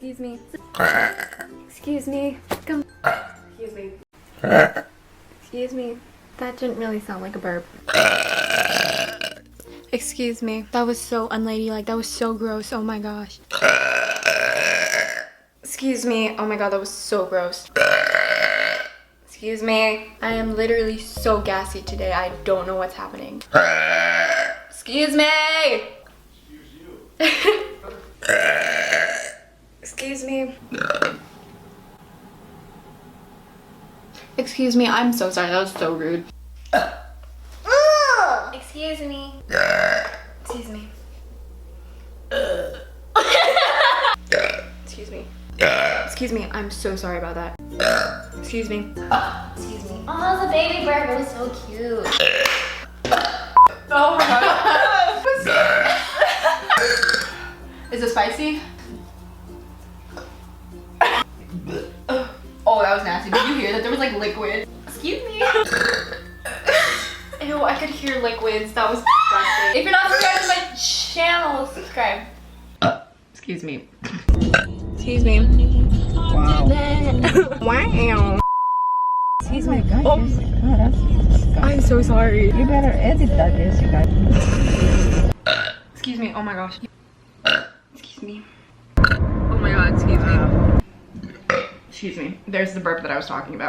Excuse me. Excuse me. Come. Excuse me. Excuse me. That didn't really sound like a burp. Excuse me. That was so unladylike. That was so gross. Oh my gosh. Excuse me. Oh my god, that was so gross. Excuse me. I am literally so gassy today. I don't know what's happening. Excuse me. Excuse me. Excuse me. I'm so sorry. That was so rude. Excuse me. Excuse me. Excuse me. Excuse me. I'm so sorry about that. Excuse me. Excuse me. Oh, the baby burp. It was so cute. Oh my god. Is it spicy? Oh, that was nasty. Did you hear that? There was like liquid. Excuse me. Ew, I could hear liquids. That was disgusting. If you're not subscribed to my channel, subscribe. Excuse me. Excuse me. Wow. Wow. Excuse me. God, oh. Jessica. Oh, that's disgusting. I'm so sorry. You better edit that, Jessica. Excuse me. Oh my gosh. Excuse me. Oh my god, excuse me. Excuse me. There's the burp that I was talking about.